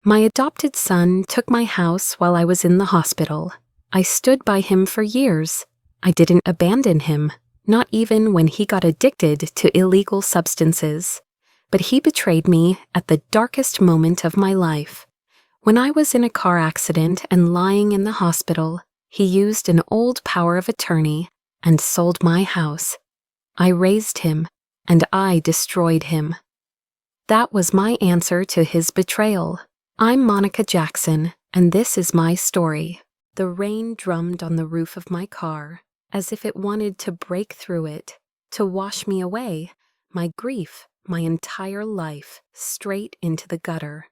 My adopted son took my house while I was in the hospital. I stood by him for years. I didn't abandon him, not even when he got addicted to illegal substances. But he betrayed me at the darkest moment of my life. When I was in a car accident and lying in the hospital, he used an old power of attorney and sold my house. I raised him, and I destroyed him. That was my answer to his betrayal. I'm Monica Jackson, and this is my story. The rain drummed on the roof of my car, as if it wanted to break through it, to wash me away, my grief, my entire life, straight into the gutter.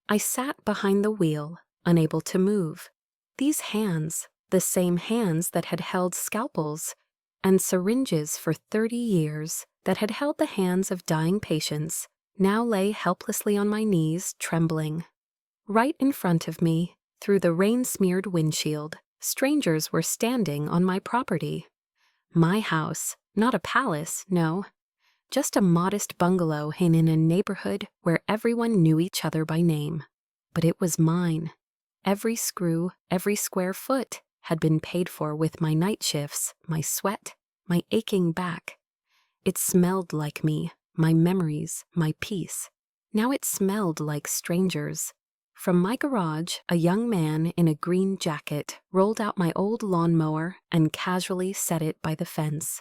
I sat behind the wheel, unable to move. These hands, the same hands that had held scalpels and syringes for 30 years, that had held the hands of dying patients, now lay helplessly on my knees, trembling. Right in front of me, through the rain-smeared windshield, strangers were standing on my property. My house, not a palace, no. Just a modest bungalow in a neighborhood where everyone knew each other by name. But it was mine. Every screw, every square foot had been paid for with my night shifts, my sweat, my aching back. It smelled like me, my memories, my peace. Now it smelled like strangers. From my garage, a young man in a green jacket rolled out my old lawnmower and casually set it by the fence.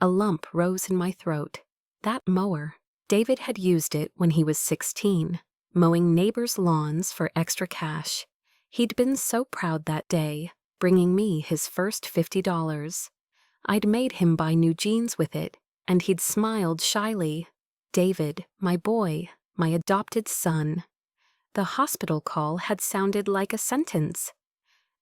A lump rose in my throat. That mower. David had used it when he was 16, mowing neighbors' lawns for extra cash. He'd been so proud that day, bringing me his first $50. I'd made him buy new jeans with it, and he'd smiled shyly. David, my boy, my adopted son. The hospital call had sounded like a sentence.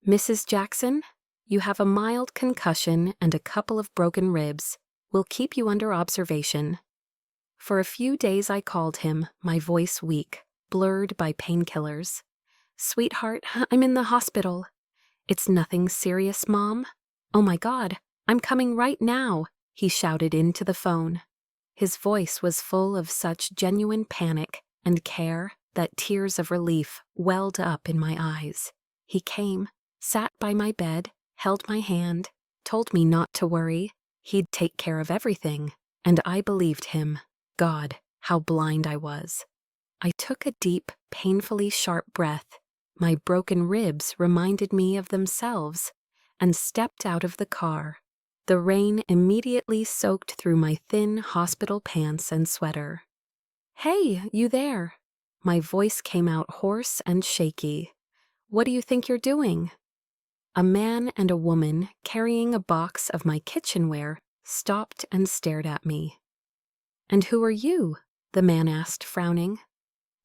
Mrs. Jackson, you have a mild concussion and a couple of broken ribs. We'll keep you under observation. For a few days I called him, my voice weak, blurred by painkillers. Sweetheart, I'm in the hospital. It's nothing serious, Mom. Oh my God, I'm coming right now, he shouted into the phone. His voice was full of such genuine panic and care that tears of relief welled up in my eyes. He came, sat by my bed, held my hand, told me not to worry. He'd take care of everything, and I believed him. God, how blind I was. I took a deep, painfully sharp breath. My broken ribs reminded me of themselves, and stepped out of the car. The rain immediately soaked through my thin hospital pants and sweater. Hey, you there? My voice came out hoarse and shaky. What do you think you're doing? A man and a woman carrying a box of my kitchenware stopped and stared at me. And who are you? The man asked, frowning.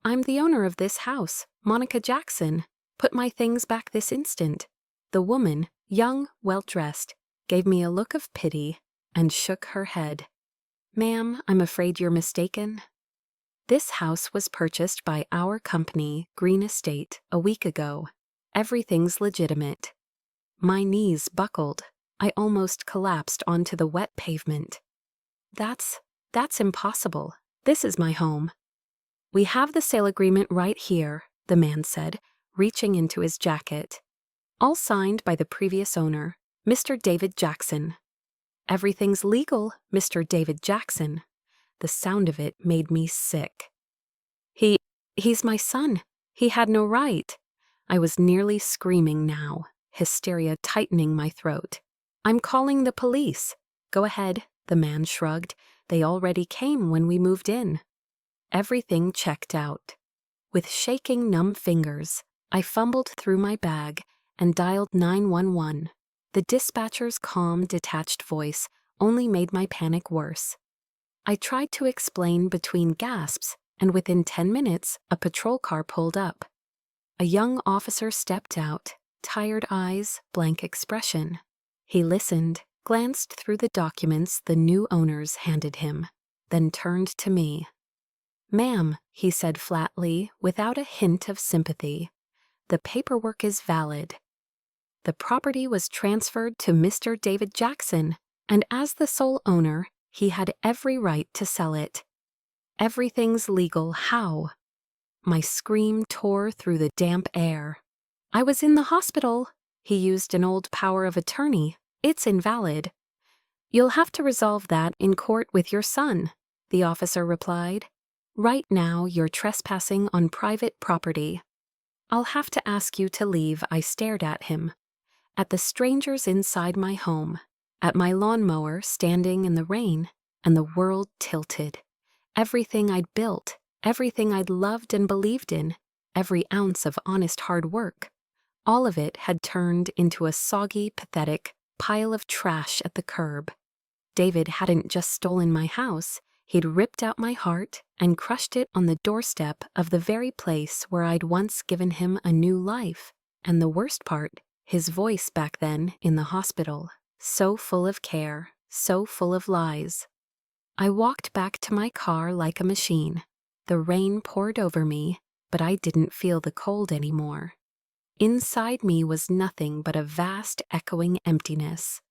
I'm the owner of this house, Monica Jackson. Put my things back this instant. The woman, young, well-dressed, gave me a look of pity and shook her head. Ma'am, I'm afraid you're mistaken. This house was purchased by our company, Green Estate, a week ago. Everything's legitimate. My knees buckled. I almost collapsed onto the wet pavement. That's impossible. This is my home. We have the sale agreement right here, the man said, reaching into his jacket. All signed by the previous owner, Mr. David Jackson. Everything's legal, Mr. David Jackson. The sound of it made me sick. He's my son. He had no right. I was nearly screaming now, hysteria tightening my throat. I'm calling the police. Go ahead, the man shrugged. They already came when we moved in. Everything checked out. With shaking, numb fingers, I fumbled through my bag and dialed 911. The dispatcher's calm, detached voice only made my panic worse. I tried to explain between gasps, and within 10 minutes, a patrol car pulled up. A young officer stepped out, tired eyes, blank expression. He listened, glanced through the documents the new owners handed him, then turned to me. Ma'am, he said flatly, without a hint of sympathy, the paperwork is valid. The property was transferred to Mr. David Jackson, and as the sole owner, he had every right to sell it. Everything's legal. How? My scream tore through the damp air. "I was in the hospital." He used an old power of attorney. "It's invalid." "You'll have to resolve that in court with your son," the officer replied. "Right now you're trespassing on private property." "I'll have to ask you to leave." I stared at him, at the strangers inside my home, at my lawnmower standing in the rain, and the world tilted. Everything I'd built, everything I'd loved and believed in, every ounce of honest hard work, all of it had turned into a soggy, pathetic pile of trash at the curb. David hadn't just stolen my house, he'd ripped out my heart and crushed it on the doorstep of the very place where I'd once given him a new life. And the worst part, his voice back then in the hospital, so full of care, so full of lies. I walked back to my car like a machine. The rain poured over me, but I didn't feel the cold anymore. Inside me was nothing but a vast, echoing emptiness.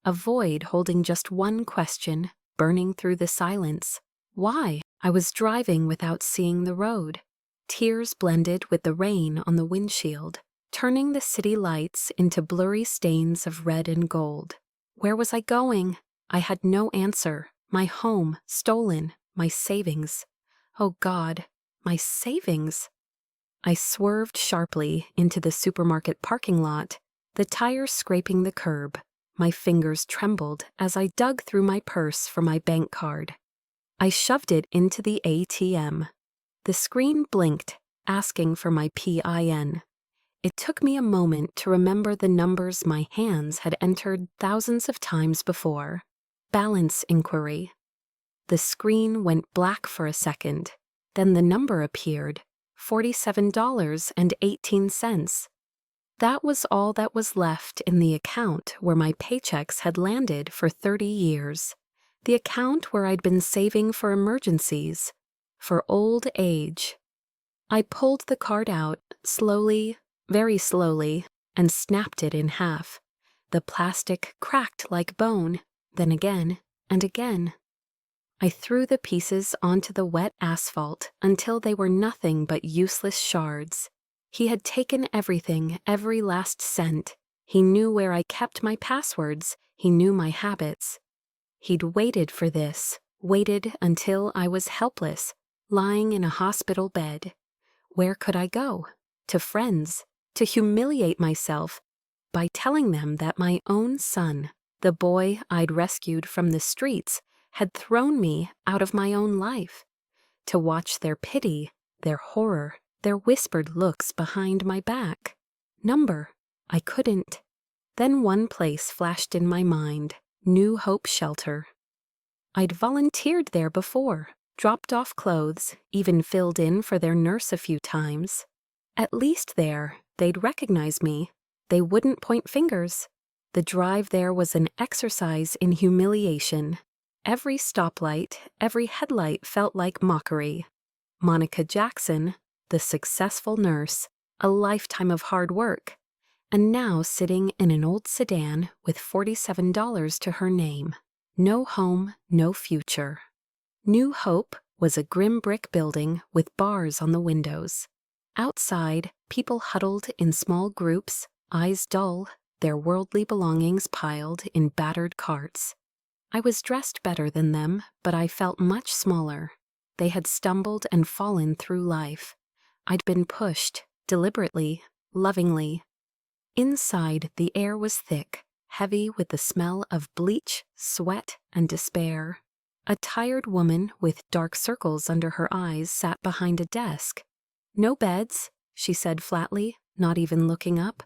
A void holding just one question, burning through the silence. Why? I was driving without seeing the road. Tears blended with the rain on the windshield, turning the city lights into blurry stains of red and gold. Where was I going? I had no answer. My home stolen, my savings. Oh God, my savings. I swerved sharply into the supermarket parking lot, the tires scraping the curb. My fingers trembled as I dug through my purse for my bank card. I shoved it into the ATM. The screen blinked, asking for my PIN. It took me a moment to remember the numbers my hands had entered thousands of times before. Balance inquiry. The screen went black for a second. Then the number appeared, $47.18. That was all that was left in the account where my paychecks had landed for 30 years. The account where I'd been saving for emergencies, for old age. I pulled the card out, slowly, very slowly, and snapped it in half. The plastic cracked like bone, then again and again. I threw the pieces onto the wet asphalt until they were nothing but useless shards. He had taken everything, every last cent. He knew where I kept my passwords. He knew my habits. He'd waited for this, waited until I was helpless, lying in a hospital bed. Where could I go? To friends, to humiliate myself by telling them that my own son, the boy I'd rescued from the streets, had thrown me out of my own life. To watch their pity, their horror, their whispered looks behind my back. Number. I couldn't. Then one place flashed in my mind, New Hope Shelter. I'd volunteered there before, dropped off clothes, even filled in for their nurse a few times. At least there, they'd recognize me. They wouldn't point fingers. The drive there was an exercise in humiliation. Every stoplight, every headlight felt like mockery. Monica Jackson, the successful nurse, a lifetime of hard work, and now sitting in an old sedan with $47 to her name. No home, no future. New Hope was a grim brick building with bars on the windows. Outside, people huddled in small groups, eyes dull, their worldly belongings piled in battered carts. I was dressed better than them, but I felt much smaller. They had stumbled and fallen through life. I'd been pushed, deliberately, lovingly. Inside, the air was thick, heavy with the smell of bleach, sweat, and despair. A tired woman with dark circles under her eyes sat behind a desk. "No beds," she said flatly, not even looking up.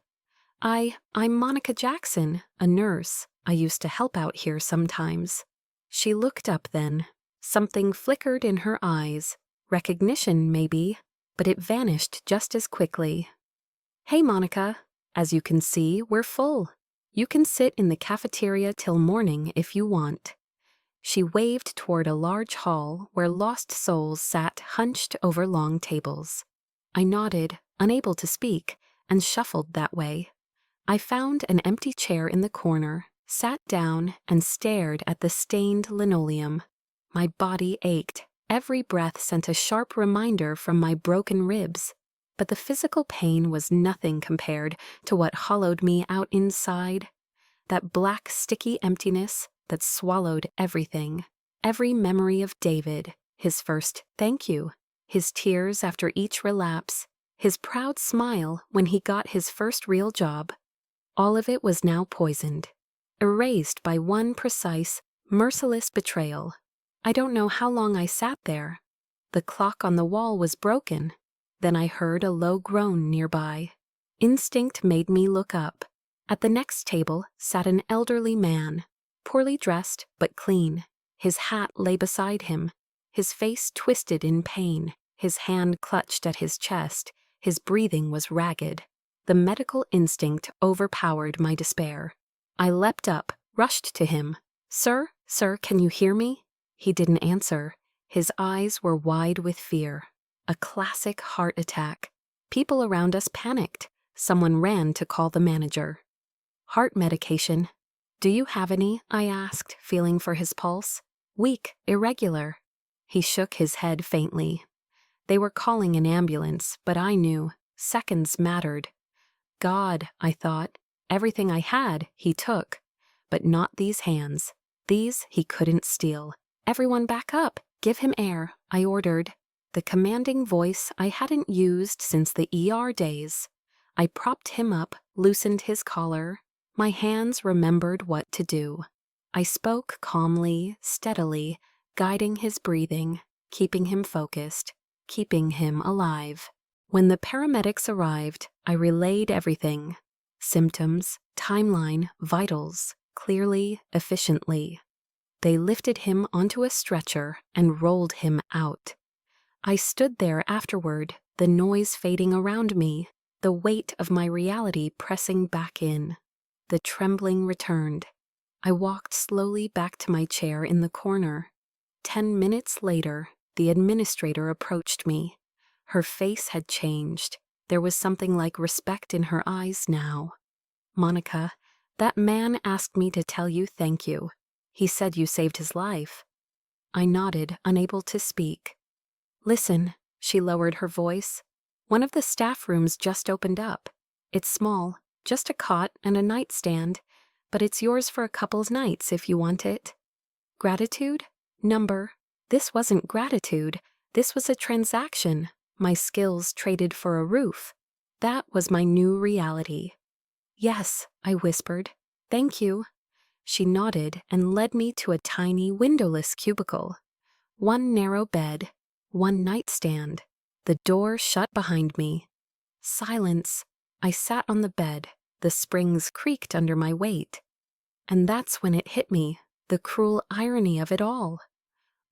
I'm Monica Jackson, a nurse. I used to help out here sometimes." She looked up then. Something flickered in her eyes. Recognition, maybe, but it vanished just as quickly. "Hey, Monica. As you can see, we're full. You can sit in the cafeteria till morning if you want." She waved toward a large hall where lost souls sat hunched over long tables. I nodded, unable to speak, and shuffled that way. I found an empty chair in the corner, sat down, and stared at the stained linoleum. My body ached. Every breath sent a sharp reminder from my broken ribs, but the physical pain was nothing compared to what hollowed me out inside. That black, sticky emptiness that swallowed everything. Every memory of David, his first thank you, his tears after each relapse, his proud smile when he got his first real job. All of it was now poisoned, erased by one precise, merciless betrayal. I don't know how long I sat there. The clock on the wall was broken. Then I heard a low groan nearby. Instinct made me look up. At the next table sat an elderly man, poorly dressed but clean. His hat lay beside him, his face twisted in pain, his hand clutched at his chest, his breathing was ragged. The medical instinct overpowered my despair. I leapt up, rushed to him. Sir, can you hear me?" He didn't answer. His eyes were wide with fear. A classic heart attack. People around us panicked. Someone ran to call the manager. "Heart medication. Do you have any?" I asked, feeling for his pulse. "Weak, irregular." He shook his head faintly. They were calling an ambulance, but I knew. Seconds mattered. God, I thought. Everything I had, he took. But not these hands. These he couldn't steal. "Everyone back up. Give him air," I ordered. The commanding voice I hadn't used since the ER days. I propped him up, loosened his collar. My hands remembered what to do. I spoke calmly, steadily, guiding his breathing, keeping him focused, keeping him alive. When the paramedics arrived, I relayed everything. Symptoms, timeline, vitals, clearly, efficiently. They lifted him onto a stretcher and rolled him out. I stood there afterward, the noise fading around me, the weight of my reality pressing back in. The trembling returned. I walked slowly back to my chair in the corner. 10 minutes later, the administrator approached me. Her face had changed. There was something like respect in her eyes now. "Monica, that man asked me to tell you thank you. He said you saved his life." I nodded, unable to speak. "Listen," she lowered her voice. "One of the staff rooms just opened up. It's small, just a cot and a nightstand, but it's yours for a couple nights if you want it." Gratitude? Number. This wasn't gratitude. This was a transaction. My skills traded for a roof. That was my new reality. "Yes," I whispered. "Thank you." She nodded and led me to a tiny windowless cubicle. One narrow bed, one nightstand. The door shut behind me. Silence. I sat on the bed. The springs creaked under my weight. And that's when it hit me, the cruel irony of it all.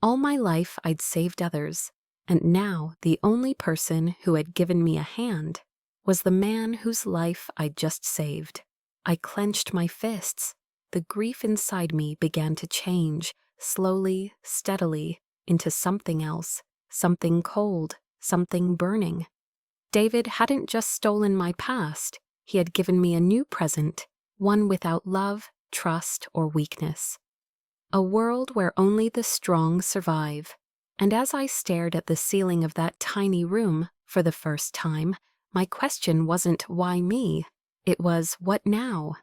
All my life I'd saved others, and now the only person who had given me a hand was the man whose life I'd just saved. I clenched my fists. The grief inside me began to change, slowly, steadily, into something else, something cold, something burning. David hadn't just stolen my past, he had given me a new present, one without love, trust, or weakness. A world where only the strong survive. And as I stared at the ceiling of that tiny room for the first time, my question wasn't why me, it was what now?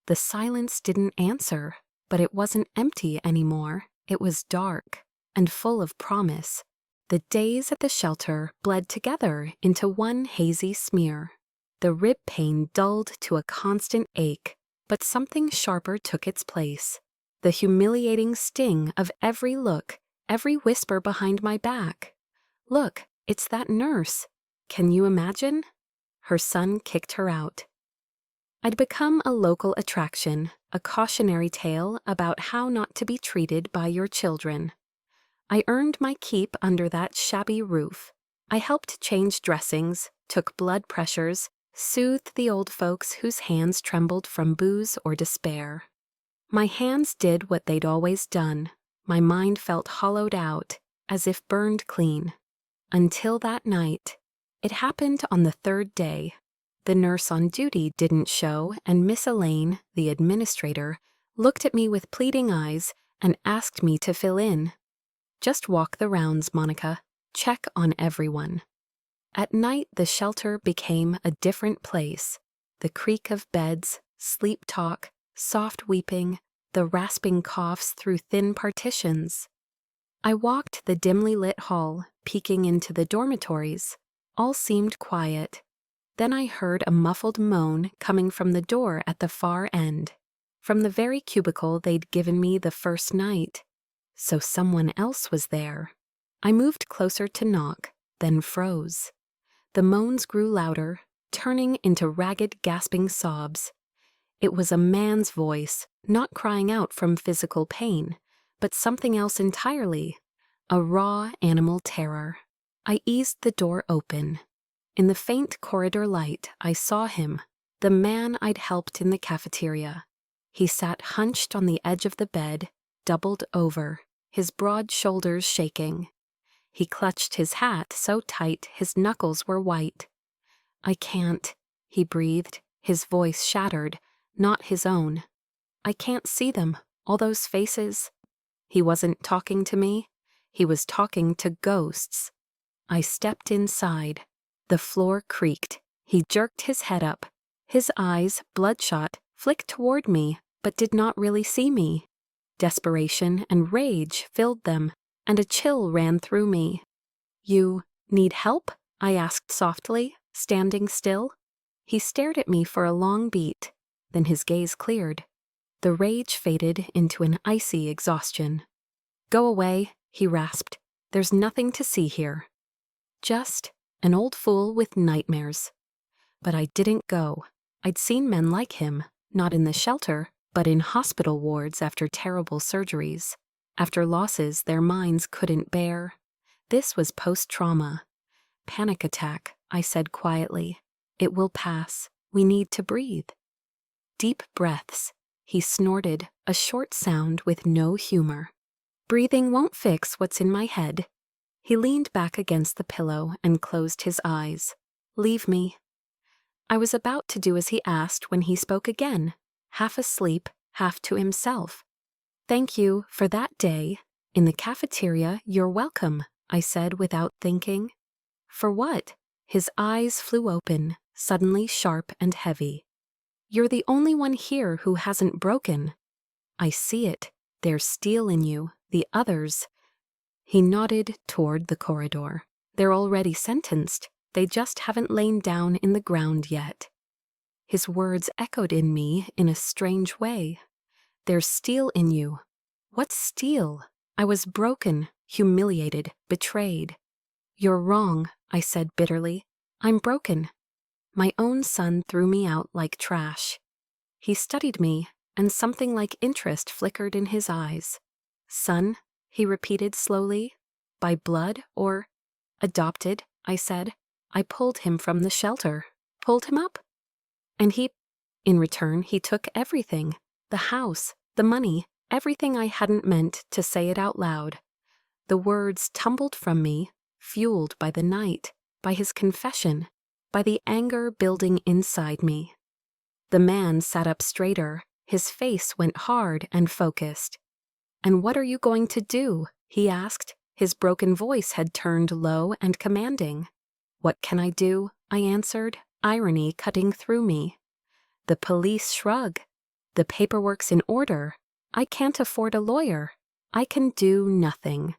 The silence didn't answer, but it wasn't empty anymore. It was dark and full of promise. The days at the shelter bled together into one hazy smear. The rib pain dulled to a constant ache, but something sharper took its place. The humiliating sting of every look, every whisper behind my back. "Look, it's that nurse. Can you imagine?" Her son kicked her out. I'd become a local attraction, a cautionary tale about how not to be treated by your children. I earned my keep under that shabby roof. I helped change dressings, took blood pressures, soothed the old folks whose hands trembled from booze or despair. My hands did what they'd always done. My mind felt hollowed out, as if burned clean. Until that night. It happened on the third day. The nurse on duty didn't show, and Miss Elaine, the administrator, looked at me with pleading eyes and asked me to fill in. Just walk the rounds, Monica. Check on everyone. At night, the shelter became a different place. The creak of beds, sleep talk, soft weeping, the rasping coughs through thin partitions. I walked the dimly lit hall, peeking into the dormitories. All seemed quiet. Then I heard a muffled moan coming from the door at the far end, from the very cubicle they'd given me the first night. So someone else was there. I moved closer to knock, then froze. The moans grew louder, turning into ragged, gasping sobs. It was a man's voice, not crying out from physical pain, but something else entirely, a raw animal terror. I eased the door open. In the faint corridor light, I saw him, the man I'd helped in the cafeteria. He sat hunched on the edge of the bed, doubled over, his broad shoulders shaking. He clutched his hat so tight his knuckles were white. "I can't," he breathed, his voice shattered, not his own. "I can't see them, all those faces." He wasn't talking to me. He was talking to ghosts. I stepped inside. The floor creaked. He jerked his head up. His eyes, bloodshot, flicked toward me, but did not really see me. Desperation and rage filled them, and a chill ran through me. "You need help?" I asked softly, standing still. He stared at me for a long beat. Then his gaze cleared. The rage faded into an icy exhaustion. "Go away," he rasped. "There's nothing to see here." Just an old fool with nightmares. But I didn't go. I'd seen men like him, not in the shelter, but in hospital wards after terrible surgeries, after losses their minds couldn't bear. This was post-trauma. "Panic attack," I said quietly. "It will pass. We need to breathe." Deep breaths. He snorted, a short sound with no humor. "Breathing won't fix what's in my head." He leaned back against the pillow and closed his eyes. "Leave me." I was about to do as he asked when he spoke again, half asleep, half to himself. "Thank you for that day. In the cafeteria, you're welcome," I said without thinking. "For what?" His eyes flew open, suddenly sharp and heavy. "You're the only one here who hasn't broken. I see it. There's steel in you. The others—" He nodded toward the corridor. "They're already sentenced. They just haven't lain down in the ground yet." His words echoed in me in a strange way. "There's steel in you." What steel? I was broken, humiliated, betrayed. "You're wrong," I said bitterly. "I'm broken." My own son threw me out like trash. He studied me, and something like interest flickered in his eyes. "Son?" he repeated slowly. "By blood or—" "Adopted," I said. "I pulled him from the shelter, pulled him up. And in return, he took everything, the house, the money, everything I hadn't meant to say it out loud." The words tumbled from me, fueled by the night, by his confession, by the anger building inside me. The man sat up straighter, his face went hard and focused. "And what are you going to do?" he asked. His broken voice had turned low and commanding. "What can I do?" I answered, irony cutting through me. "The police shrug. The paperwork's in order. I can't afford a lawyer. I can do nothing."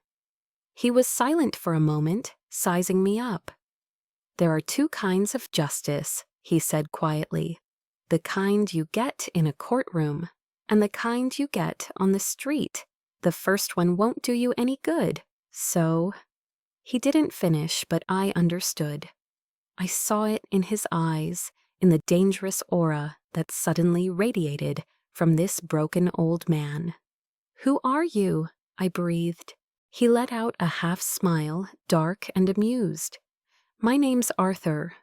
He was silent for a moment, sizing me up. "There are two kinds of justice," he said quietly. "The kind you get in a courtroom, and the kind you get on the street. The first one won't do you any good, so—" He didn't finish, but I understood. I saw it in his eyes, in the dangerous aura that suddenly radiated from this broken old man. "Who are you?" I breathed. He let out a half smile, dark and amused. "My name's Arthur,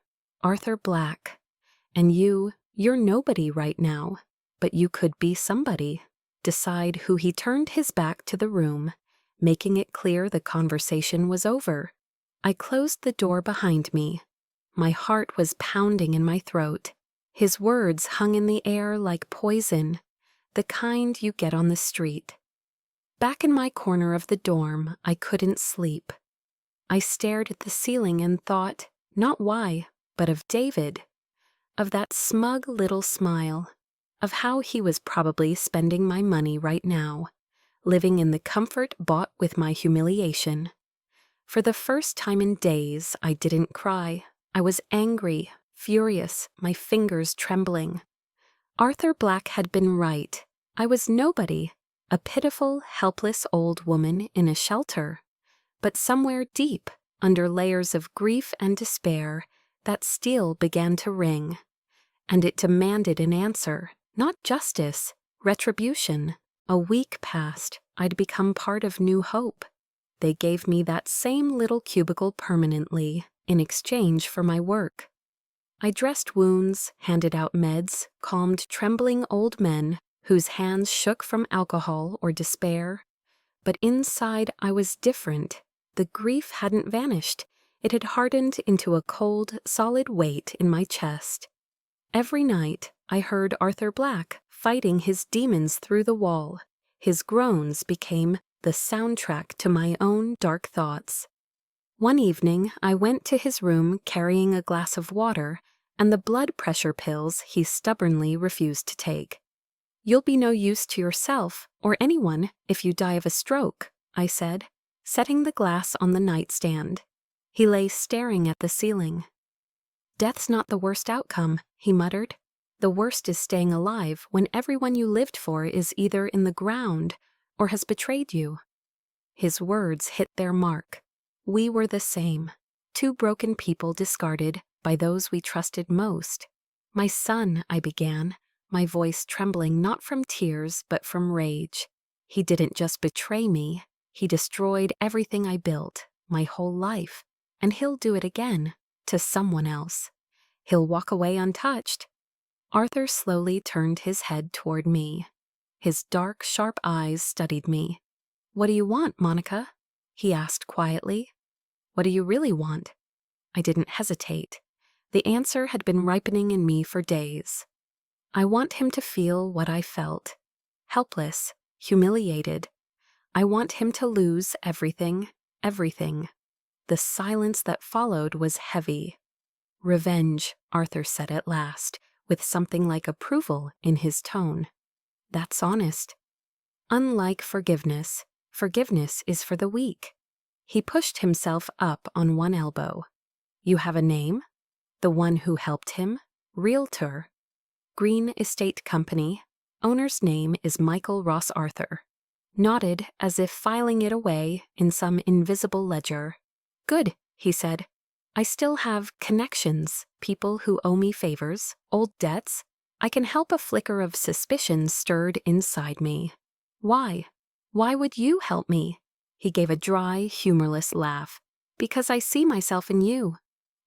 Arthur Black. And you're nobody right now, but you could be somebody." Decide who. He turned his back to the room, making it clear the conversation was over. I closed the door behind me. My heart was pounding in my throat. His words hung in the air like poison, the kind you get on the street. Back in my corner of the dorm, I couldn't sleep. I stared at the ceiling and thought, not why, but of David, of that smug little smile, of how he was probably spending my money right now, living in the comfort bought with my humiliation. For the first time in days, I didn't cry. I was angry, furious, my fingers trembling. Arthur Black had been right. I was nobody, a pitiful, helpless old woman in a shelter. But somewhere deep, under layers of grief and despair, that steel began to ring. And it demanded an answer, not justice, retribution. A week passed, I'd become part of New Hope. They gave me that same little cubicle permanently, in exchange for my work. I dressed wounds, handed out meds, calmed trembling old men whose hands shook from alcohol or despair. But inside I was different. The grief hadn't vanished. It had hardened into a cold, solid weight in my chest. Every night I heard Arthur Black fighting his demons through the wall. His groans became the soundtrack to my own dark thoughts. One evening I went to his room carrying a glass of water and the blood pressure pills he stubbornly refused to take. "You'll be no use to yourself or anyone if you die of a stroke," I said, setting the glass on the nightstand. He lay staring at the ceiling. "Death's not the worst outcome," he muttered. "The worst is staying alive when everyone you lived for is either in the ground or has betrayed you." His words hit their mark. We were the same, two broken people discarded by those we trusted most. "My son," I began, my voice trembling not from tears but from rage. "He didn't just betray me, he destroyed everything I built, my whole life, and he'll do it again, to someone else. He'll walk away untouched." Arthur slowly turned his head toward me. His dark, sharp eyes studied me. "What do you want, Monica?" he asked quietly. "What do you really want?" I didn't hesitate. The answer had been ripening in me for days. I want him to feel what I felt. Helpless, humiliated. I want him to lose everything, everything. The silence that followed was heavy. "Revenge," Arthur said at last, with something like approval in his tone. "That's honest. Unlike forgiveness, forgiveness is for the weak." He pushed himself up on one elbow. "You have a name? The one who helped him? Realtor. Green Estate Company. Owner's name is Michael Ross Arthur." Nodded as if filing it away in some invisible ledger. "Good," he said. "I still have connections, people who owe me favors, old debts. I can help." A flicker of suspicion stirred inside me. "Why? Why would you help me?" He gave a dry, humorless laugh. "Because I see myself in you.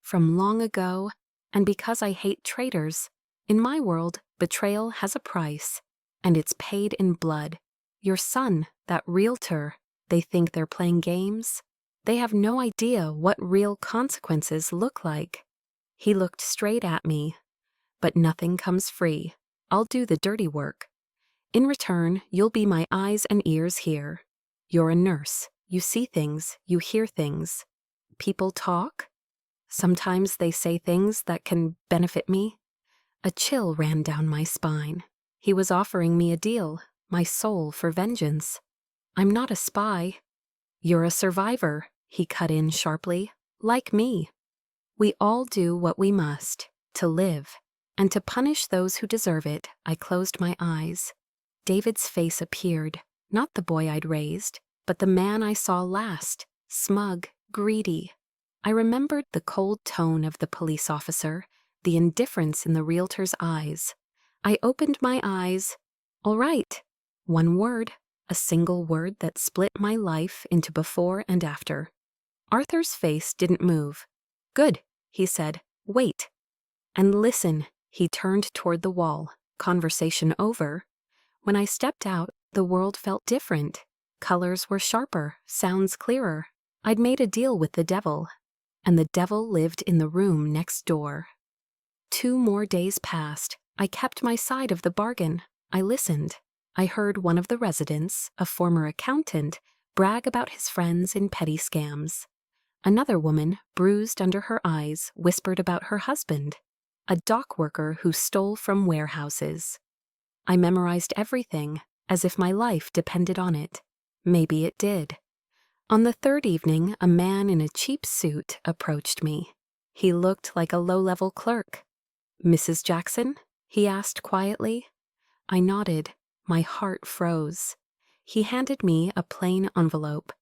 From long ago, and because I hate traitors. In my world, betrayal has a price, and it's paid in blood. Your son, that realtor, they think they're playing games. They have no idea what real consequences look like." He looked straight at me. "But nothing comes free. I'll do the dirty work. In return, you'll be my eyes and ears here. You're a nurse. You see things, you hear things. People talk. Sometimes they say things that can benefit me." A chill ran down my spine. He was offering me a deal, my soul for vengeance. "I'm not a spy." "You're a survivor," he cut in sharply. "Like me. We all do what we must, to live, and to punish those who deserve it." I closed my eyes. David's face appeared, not the boy I'd raised, but the man I saw last, smug, greedy. I remembered the cold tone of the police officer, the indifference in the realtor's eyes. I opened my eyes. All right. One word, a single word that split my life into before and after. Arthur's face didn't move. "Good," he said. "Wait. And listen." He turned toward the wall. Conversation over. When I stepped out, the world felt different. Colors were sharper, sounds clearer. I'd made a deal with the devil, and the devil lived in the room next door. 2 more days passed. I kept my side of the bargain. I listened. I heard one of the residents, a former accountant, brag about his friends in petty scams. Another woman, bruised under her eyes, whispered about her husband, a dock worker who stole from warehouses. I memorized everything, as if my life depended on it. Maybe it did. On the third evening, a man in a cheap suit approached me. He looked like a low-level clerk. "Mrs. Jackson?" he asked quietly. I nodded. My heart froze. He handed me a plain envelope.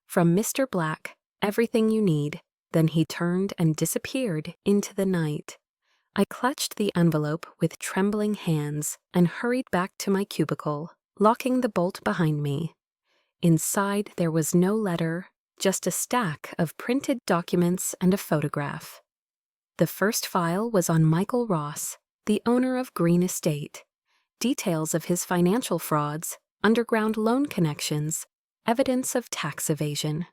"From Mr. Black, everything you need." Then he turned and disappeared into the night. I clutched the envelope with trembling hands and hurried back to my cubicle, locking the bolt behind me. Inside there was no letter, just a stack of printed documents and a photograph. The first file was on Michael Ross, the owner of Green Estate. Details of his financial frauds, underground loan connections, evidence of tax evasion.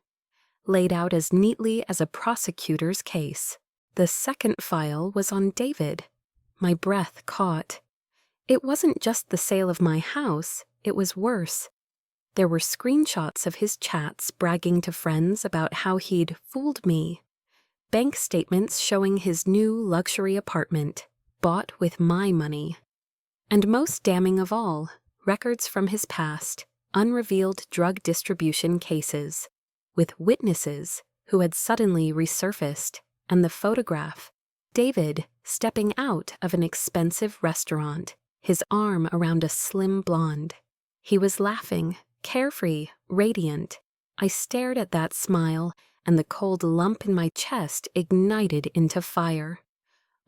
Laid out as neatly as a prosecutor's case. The second file was on David. My breath caught. It wasn't just the sale of my house, it was worse. There were screenshots of his chats bragging to friends about how he'd fooled me. Bank statements showing his new luxury apartment, bought with my money. And most damning of all, records from his past, unrevealed drug distribution cases, with witnesses who had suddenly resurfaced, and the photograph, David stepping out of an expensive restaurant, his arm around a slim blonde. He was laughing, carefree, radiant. I stared at that smile, and the cold lump in my chest ignited into fire.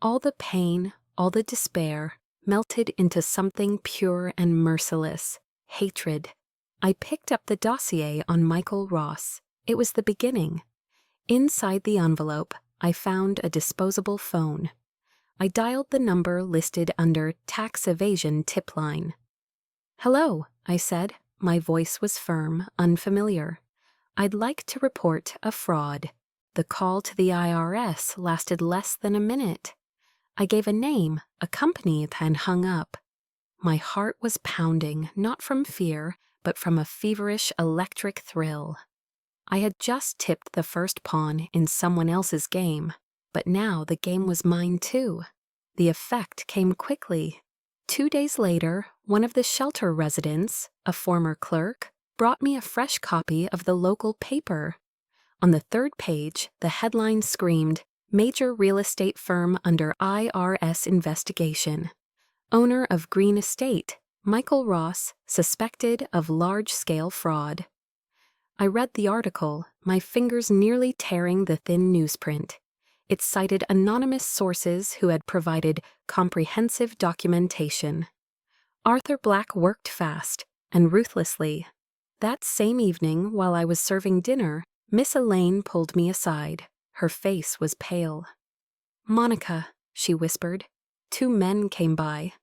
All the pain, all the despair, melted into something pure and merciless, hatred. I picked up the dossier on Michael Ross. It was the beginning. Inside the envelope, I found a disposable phone. I dialed the number listed under tax evasion tip line. "Hello," I said. My voice was firm, unfamiliar. "I'd like to report a fraud." The call to the IRS lasted less than a minute. I gave a name, a company, then hung up. My heart was pounding, not from fear, but from a feverish electric thrill. I had just tipped the first pawn in someone else's game, but now the game was mine too. The effect came quickly. 2 days later, one of the shelter residents, a former clerk, brought me a fresh copy of the local paper. On the third page, the headline screamed, "Major real estate firm under IRS investigation. Owner of Green Estate, Michael Ross, suspected of large-scale fraud." I read the article, my fingers nearly tearing the thin newsprint. It cited anonymous sources who had provided comprehensive documentation. Arthur Black worked fast and ruthlessly. That same evening, while I was serving dinner, Miss Elaine pulled me aside. Her face was pale. "Monica," she whispered. 2 men came by.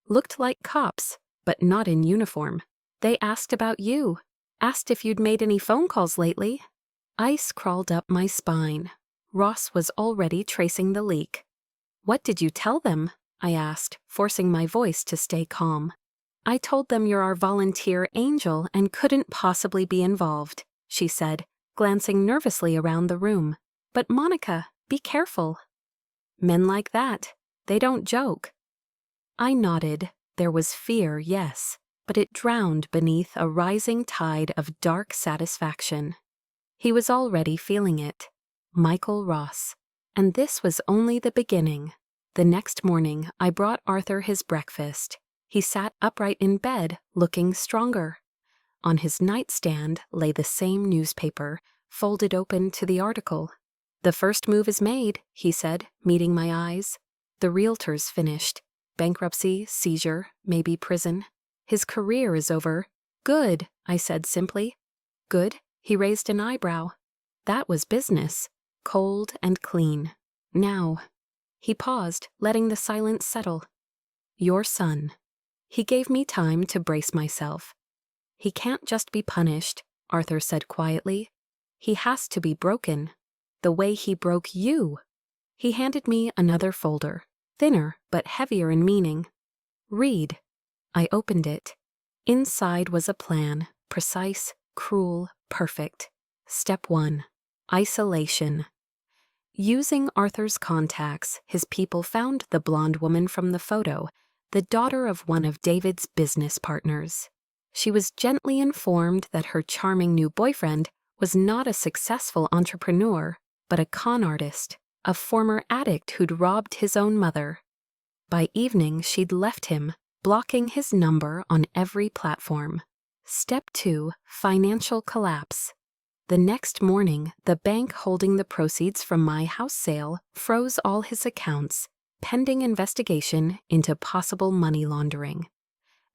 Looked like cops, but not in uniform. They asked about you. Asked if you'd made any phone calls lately. Ice crawled up my spine. Ross was already tracing the leak. "What did you tell them?" I asked, forcing my voice to stay calm. "I told them you're our volunteer angel and couldn't possibly be involved," she said, glancing nervously around the room. "But Monica, be careful." "Men like that, they don't joke." I nodded. There was fear, yes, but it drowned beneath a rising tide of dark satisfaction. He was already feeling it. Michael Ross. And this was only the beginning. The next morning, I brought Arthur his breakfast. He sat upright in bed, looking stronger. On his nightstand lay the same newspaper, folded open to the article. "The first move is made," he said, meeting my eyes. "The realtor's finished. Bankruptcy, seizure, maybe prison. His career is over." "Good," I said simply. "Good?" He raised an eyebrow. That was business. Cold and clean. Now. He paused, letting the silence settle. "Your son." He gave me time to brace myself. "He can't just be punished," Arthur said quietly. "He has to be broken. The way he broke you." He handed me another folder, thinner but heavier in meaning. "Read." I opened it. Inside was a plan, precise, cruel, perfect. Step 1. Isolation. Using Arthur's contacts, his people found the blonde woman from the photo, the daughter of one of David's business partners. She was gently informed that her charming new boyfriend was not a successful entrepreneur, but a con artist, a former addict who'd robbed his own mother. By evening, she'd left him, blocking his number on every platform. Step 2. Financial collapse. The next morning, the bank holding the proceeds from my house sale froze all his accounts, pending investigation into possible money laundering.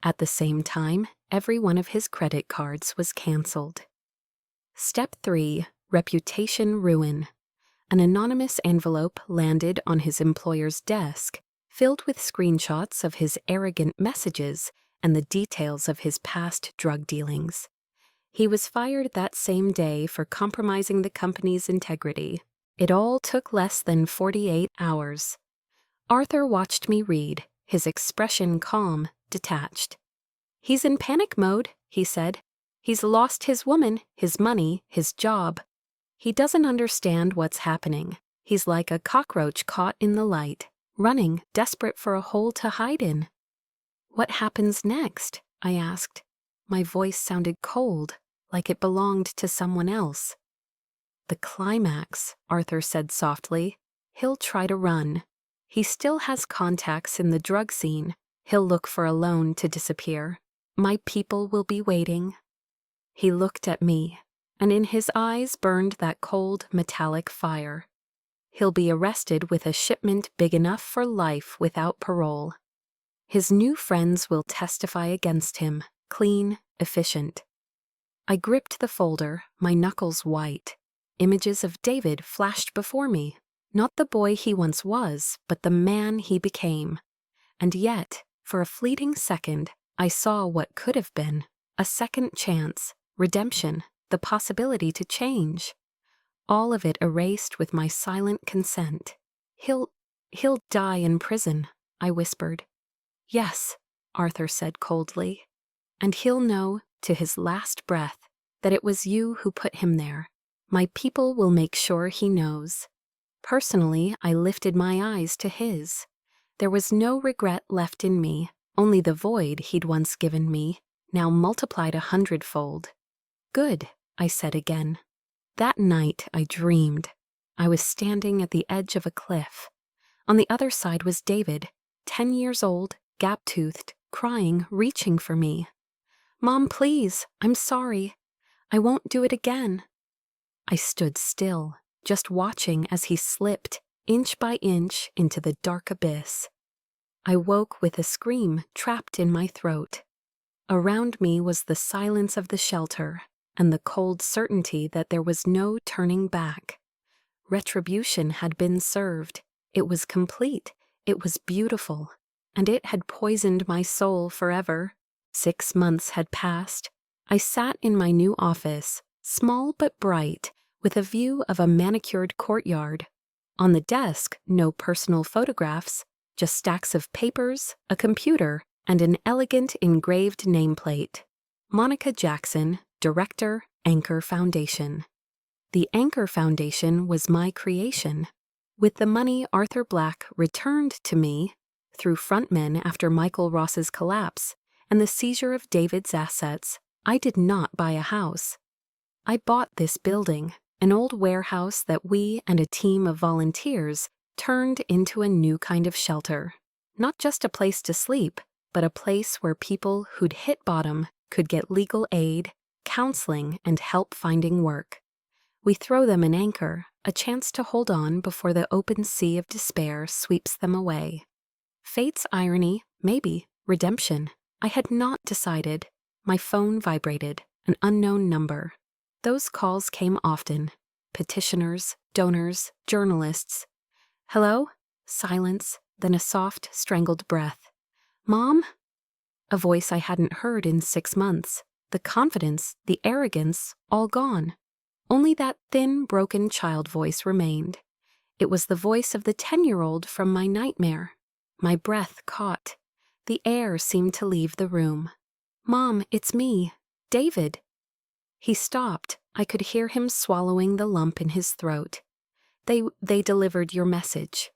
At the same time, every one of his credit cards was canceled. Step 3. Reputation ruin. An anonymous envelope landed on his employer's desk, filled with screenshots of his arrogant messages and the details of his past drug dealings. He was fired that same day for compromising the company's integrity. It all took less than 48 hours. Arthur watched me read, his expression calm, detached. "He's in panic mode," he said. "He's lost his woman, his money, his job. He doesn't understand what's happening. He's like a cockroach caught in the light, running, desperate for a hole to hide in." "What happens next?" I asked. My voice sounded cold, like it belonged to someone else. "The climax," Arthur said softly. "He'll try to run. He still has contacts in the drug scene. He'll look for a loan to disappear. My people will be waiting." He looked at me, and in his eyes burned that cold, metallic fire. "He'll be arrested with a shipment big enough for life without parole. His new friends will testify against him, clean, efficient." I gripped the folder, my knuckles white. Images of David flashed before me, not the boy he once was, but the man he became. And yet, for a fleeting second, I saw what could have been: a second chance, redemption, the possibility to change. All of it erased with my silent consent. He'll die in prison," I whispered. "Yes," Arthur said coldly. "And he'll know, to his last breath, that it was you who put him there. My people will make sure he knows." Personally, I lifted my eyes to his. There was no regret left in me, only the void he'd once given me, now multiplied 100-fold. "Good," I said again. That night I dreamed. I was standing at the edge of a cliff. On the other side was David, 10 years old, gap-toothed, crying, reaching for me. "Mom, please, I'm sorry. I won't do it again." I stood still, just watching as he slipped, inch by inch, into the dark abyss. I woke with a scream trapped in my throat. Around me was the silence of the shelter, and the cold certainty that there was no turning back. Retribution had been served. It was complete. It was beautiful. And it had poisoned my soul forever. 6 months had passed. I sat in my new office, small but bright, with a view of a manicured courtyard. On the desk, no personal photographs, just stacks of papers, a computer, and an elegant engraved nameplate. Monica Jackson, Director, Anchor Foundation. The Anchor Foundation was my creation. With the money Arthur Black returned to me through frontmen after Michael Ross's collapse and the seizure of David's assets, I did not buy a house. I bought this building, an old warehouse that we and a team of volunteers turned into a new kind of shelter. Not just a place to sleep, but a place where people who'd hit bottom could get legal aid, counseling, and help finding work. We throw them an anchor, a chance to hold on before the open sea of despair sweeps them away. Fate's irony, maybe, redemption. I had not decided. My phone vibrated, an unknown number. Those calls came often. Petitioners, donors, journalists. "Hello?" Silence, then a soft, strangled breath. "Mom?" A voice I hadn't heard in 6 months. The confidence, the arrogance, all gone. Only that thin, broken child voice remained. It was the voice of the 10-year-old from my nightmare. My breath caught. The air seemed to leave the room. "Mom, it's me, David." He stopped. I could hear him swallowing the lump in his throat. They delivered your message."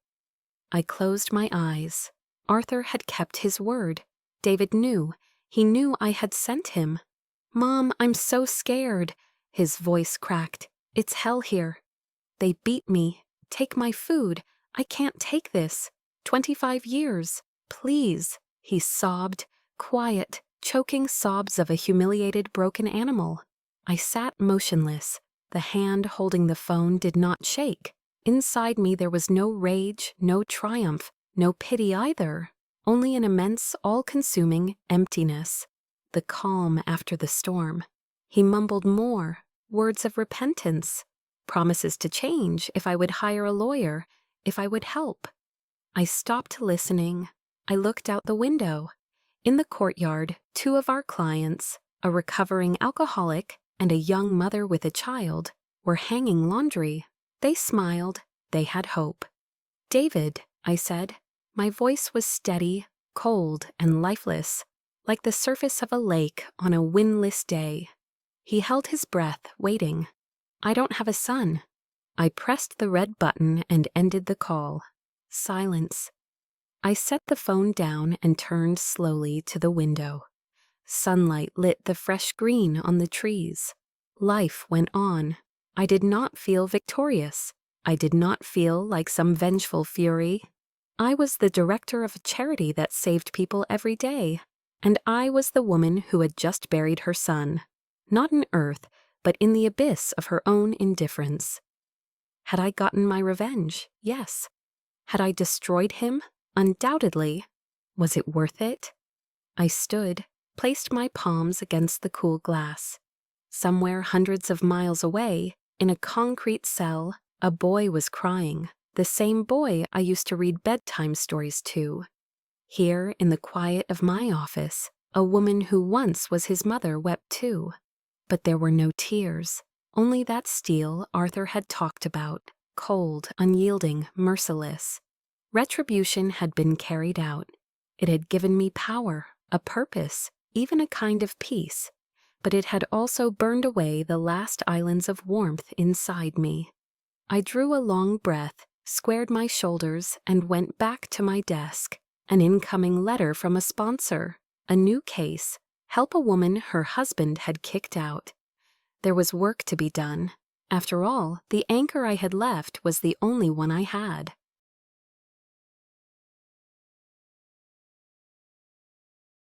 I closed my eyes. Arthur had kept his word. David knew. He knew I had sent him. "Mom, I'm so scared." His voice cracked. "It's hell here. They beat me. Take my food. I can't take this. 25 years. Please." He sobbed. Quiet, choking sobs of a humiliated, broken animal. I sat motionless. The hand holding the phone did not shake. Inside me there was no rage, no triumph, no pity either. Only an immense, all-consuming emptiness. The calm after the storm. He mumbled more, words of repentance, promises to change if I would hire a lawyer, if I would help. I stopped listening. I looked out the window. In the courtyard, 2 of our clients, a recovering alcoholic and a young mother with a child, were hanging laundry. They smiled. They had hope. "David," I said. My voice was steady, cold, and lifeless, like the surface of a lake on a windless day. He held his breath, waiting. "I don't have a son." I pressed the red button and ended the call. Silence. I set the phone down and turned slowly to the window. Sunlight lit the fresh green on the trees. Life went on. I did not feel victorious. I did not feel like some vengeful fury. I was the director of a charity that saved people every day, and I was the woman who had just buried her son, not in earth, but in the abyss of her own indifference. Had I gotten my revenge? Yes. Had I destroyed him? Undoubtedly. Was it worth it? I stood, placed my palms against the cool glass. Somewhere hundreds of miles away, in a concrete cell, a boy was crying, the same boy I used to read bedtime stories to. Here, in the quiet of my office, a woman who once was his mother wept too. But there were no tears, only that steel Arthur had talked about, cold, unyielding, merciless. Retribution had been carried out. It had given me power, a purpose, even a kind of peace, but it had also burned away the last islands of warmth inside me. I drew a long breath, squared my shoulders, and went back to my desk. An incoming letter from a sponsor. A new case. Help a woman her husband had kicked out. There was work to be done. After all, the anchor I had left was the only one I had.